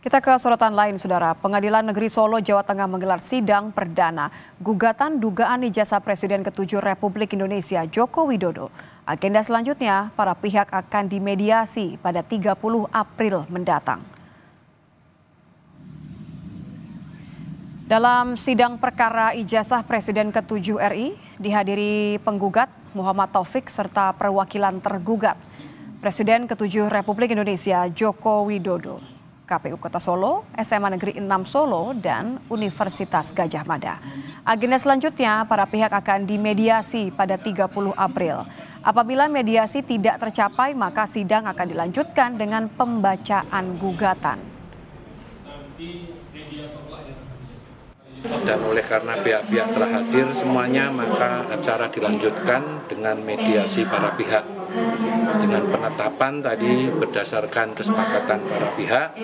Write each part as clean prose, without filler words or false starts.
Kita ke sorotan lain, Saudara. Pengadilan Negeri Solo, Jawa Tengah menggelar sidang perdana gugatan dugaan ijazah Presiden ke-7 Republik Indonesia Joko Widodo. Agenda selanjutnya, para pihak akan dimediasi pada 30 April mendatang. Dalam sidang perkara ijazah Presiden ke-7 RI, dihadiri penggugat Muhammad Taufik serta perwakilan tergugat Presiden ke-7 Republik Indonesia Joko Widodo. KPU Kota Solo, SMA Negeri 6 Solo, dan Universitas Gadjah Mada. Agenda selanjutnya, para pihak akan dimediasi pada 30 April. Apabila mediasi tidak tercapai, maka sidang akan dilanjutkan dengan pembacaan gugatan. Dan oleh karena pihak-pihak telah hadir semuanya, maka acara dilanjutkan dengan mediasi para pihak. Dengan penetapan tadi berdasarkan kesepakatan para pihak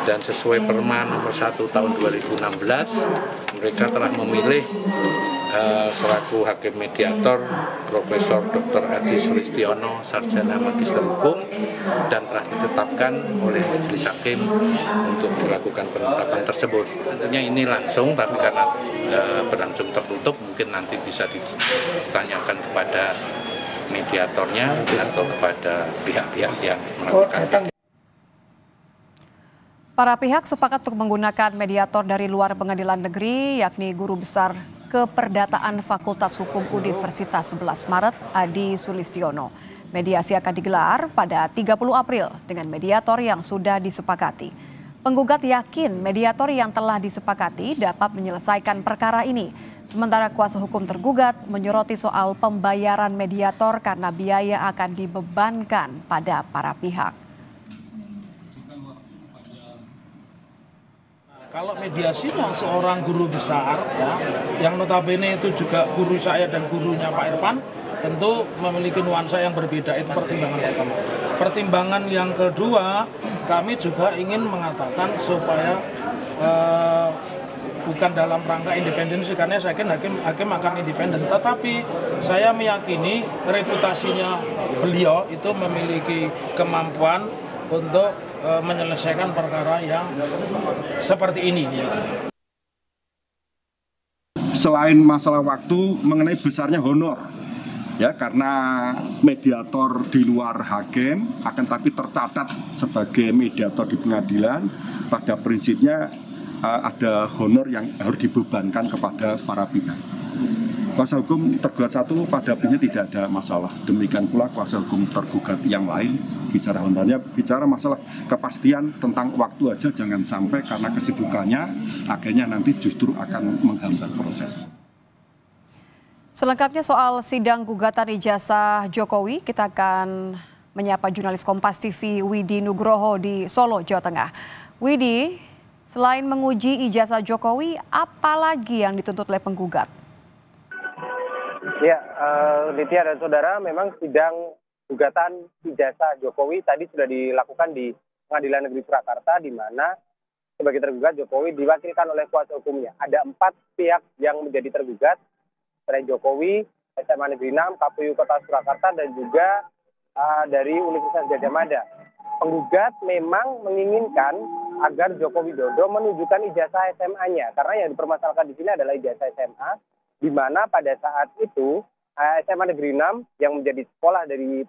dan sesuai Perma nomor 1 tahun 2016, mereka telah memilih selaku hakim mediator Profesor Dr. Adi Sulistiono, Sarjana Magister Hukum, dan telah ditetapkan oleh Majelis Hakim untuk dilakukan penetapan tersebut. Tentunya ini langsung, tapi karena berlangsung tertutup, mungkin nanti bisa ditanyakan kepada mediatornya atau kepada pihak-pihak yang melakukan. Para pihak sepakat untuk menggunakan mediator dari luar pengadilan negeri, yakni Guru Besar Keperdataan Fakultas Hukum Universitas 11 Maret, Adi Sulistiono. Mediasi akan digelar pada 30 April dengan mediator yang sudah disepakati. Penggugat yakin mediator yang telah disepakati dapat menyelesaikan perkara ini. Sementara kuasa hukum tergugat menyoroti soal pembayaran mediator karena biaya akan dibebankan pada para pihak. Kalau mediasinya seorang guru besar, ya, yang notabene itu juga guru saya dan gurunya Pak Irfan, tentu memiliki nuansa yang berbeda. Itu pertimbangan pertama. Pertimbangan yang kedua, kami juga ingin mengatakan supaya bukan dalam rangka independensi, karena saya yakin hakim akan independen. Tetapi saya meyakini reputasinya beliau itu memiliki kemampuan untuk menyelesaikan perkara yang seperti ini. Selain masalah waktu, mengenai besarnya honor, ya, karena mediator di luar hakim akan tapi tercatat sebagai mediator di pengadilan, pada prinsipnya ada honor yang harus dibebankan kepada para pihak. Kuasa hukum tergugat satu pada prinsipnya tidak ada masalah. Demikian pula kuasa hukum tergugat yang lain bicara honornya, bicara masalah kepastian tentang waktu aja, jangan sampai karena kesibukannya akhirnya nanti justru akan menghambat proses. Selengkapnya soal sidang gugatan ijazah Jokowi, kita akan menyapa jurnalis Kompas TV Widi Nugroho di Solo, Jawa Tengah. Widi, selain menguji ijazah Jokowi, apa lagi yang dituntut oleh penggugat? Ya, Litya dan Saudara, memang sidang gugatan ijazah Jokowi tadi sudah dilakukan di Pengadilan Negeri Surakarta, di mana sebagai tergugat Jokowi diwakilkan oleh kuasa hukumnya. Ada 4 pihak yang menjadi tergugat, selain Jokowi, SMA Negeri 6, KPU Kota Surakarta, dan juga dari Universitas Gadjah Mada. Penggugat memang menginginkan agar Joko Widodo menunjukkan ijazah SMA-nya, karena yang dipermasalahkan di sini adalah ijazah SMA, di mana pada saat itu SMA Negeri 6 yang menjadi sekolah dari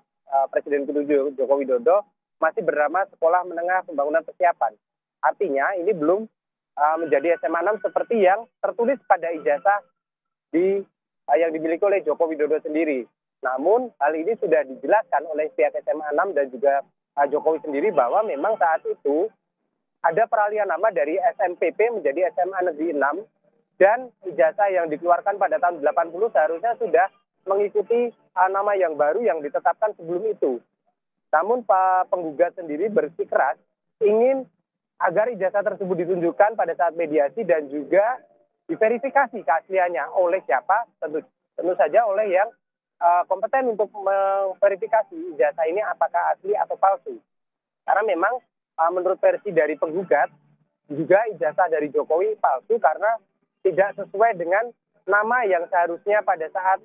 Presiden ke-7 Joko Widodo masih bernama Sekolah Menengah Pembangunan Persiapan. Artinya ini belum menjadi SMA 6 seperti yang tertulis pada ijazah yang dimiliki oleh Joko Widodo sendiri. Namun hal ini sudah dijelaskan oleh pihak SMA 6 dan juga Jokowi sendiri bahwa memang saat itu ada peralihan nama dari SMPP menjadi SMA Negeri 6, dan ijazah yang dikeluarkan pada tahun 80 seharusnya sudah mengikuti nama yang baru yang ditetapkan sebelum itu. Namun Pak penggugat sendiri bersikeras ingin agar ijazah tersebut ditunjukkan pada saat mediasi dan juga diverifikasi keasliannya oleh siapa? Tentu saja oleh yang kompeten untuk memverifikasi ijazah ini apakah asli atau palsu. Karena memang menurut versi dari penggugat juga ijazah dari Jokowi palsu karena tidak sesuai dengan nama yang seharusnya pada saat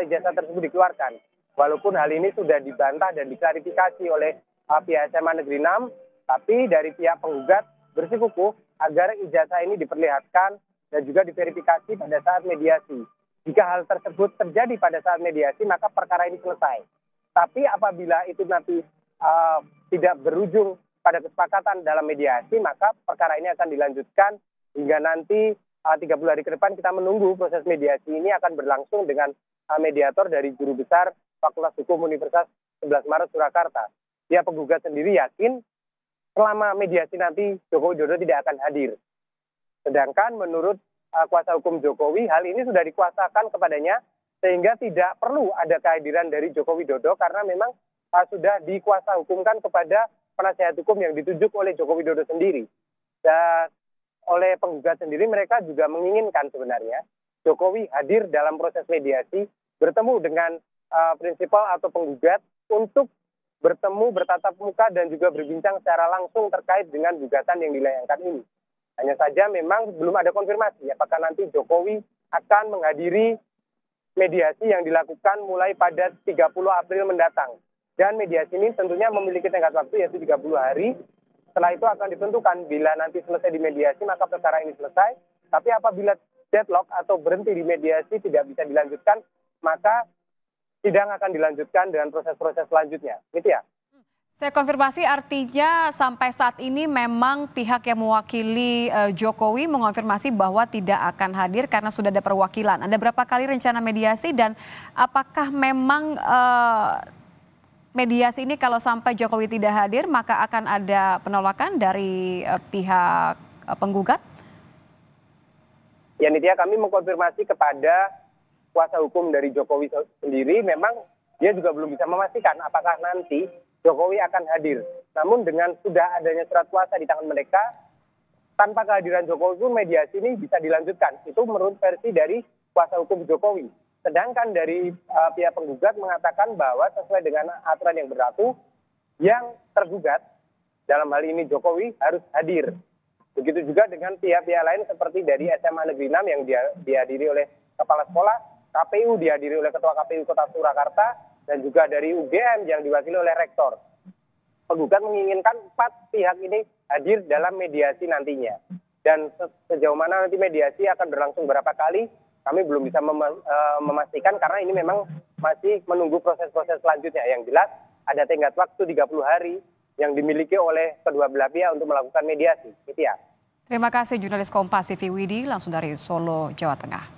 ijazah tersebut dikeluarkan. Walaupun hal ini sudah dibantah dan diklarifikasi oleh pihak SMA Negeri 6, tapi dari pihak penggugat bersikukuh agar ijazah ini diperlihatkan dan juga diverifikasi pada saat mediasi. Jika hal tersebut terjadi pada saat mediasi, maka perkara ini selesai. Tapi apabila itu nanti tidak berujung pada kesepakatan dalam mediasi, maka perkara ini akan dilanjutkan hingga nanti 30 hari ke depan kita menunggu proses mediasi ini akan berlangsung dengan mediator dari Guru Besar Fakultas Hukum Universitas 11 Maret Surakarta. Pihak penggugat sendiri yakin selama mediasi nanti Joko Widodo tidak akan hadir. Sedangkan menurut kuasa hukum Jokowi, hal ini sudah dikuasakan kepadanya sehingga tidak perlu ada kehadiran dari Joko Widodo karena memang sudah dikuasa hukumkan kepada penasihat hukum yang ditunjuk oleh Joko Widodo sendiri. Dan oleh penggugat sendiri mereka juga menginginkan sebenarnya Jokowi hadir dalam proses mediasi, bertemu dengan prinsipal atau penggugat untuk bertemu, bertatap muka dan juga berbincang secara langsung terkait dengan gugatan yang dilayangkan ini. Hanya saja memang belum ada konfirmasi apakah nanti Jokowi akan menghadiri mediasi yang dilakukan mulai pada 30 April mendatang. Dan mediasi ini tentunya memiliki tenggat waktu yaitu 30 hari. Setelah itu akan ditentukan bila nanti selesai di mediasi maka perkara ini selesai. Tapi apabila deadlock atau berhenti di mediasi tidak bisa dilanjutkan, maka sidang akan dilanjutkan dengan proses-proses selanjutnya. Gitu ya. Saya konfirmasi artinya sampai saat ini memang pihak yang mewakili Jokowi mengonfirmasi bahwa tidak akan hadir karena sudah ada perwakilan. Ada berapa kali rencana mediasi dan apakah memang mediasi ini kalau sampai Jokowi tidak hadir maka akan ada penolakan dari pihak penggugat? Ya Nitya, kami mengkonfirmasi kepada kuasa hukum dari Jokowi sendiri, memang dia juga belum bisa memastikan apakah nanti Jokowi akan hadir. Namun dengan sudah adanya surat kuasa di tangan mereka, tanpa kehadiran Jokowi pun mediasi ini bisa dilanjutkan. Itu menurut versi dari kuasa hukum Jokowi. Sedangkan dari pihak penggugat mengatakan bahwa sesuai dengan aturan yang berlaku, yang tergugat dalam hal ini Jokowi harus hadir. Begitu juga dengan pihak-pihak lain seperti dari SMA Negeri 6 yang dihadiri oleh kepala sekolah, KPU dihadiri oleh Ketua KPU Kota Surakarta, dan juga dari UGM yang diwakili oleh rektor. Penggugat menginginkan 4 pihak ini hadir dalam mediasi nantinya. Dan sejauh mana nanti mediasi akan berlangsung berapa kali, kami belum bisa memastikan karena ini memang masih menunggu proses-proses selanjutnya. Yang jelas ada tenggat waktu 30 hari yang dimiliki oleh kedua belah pihak untuk melakukan mediasi. Gitu ya. Terima kasih jurnalis Kompas TV Widi langsung dari Solo, Jawa Tengah.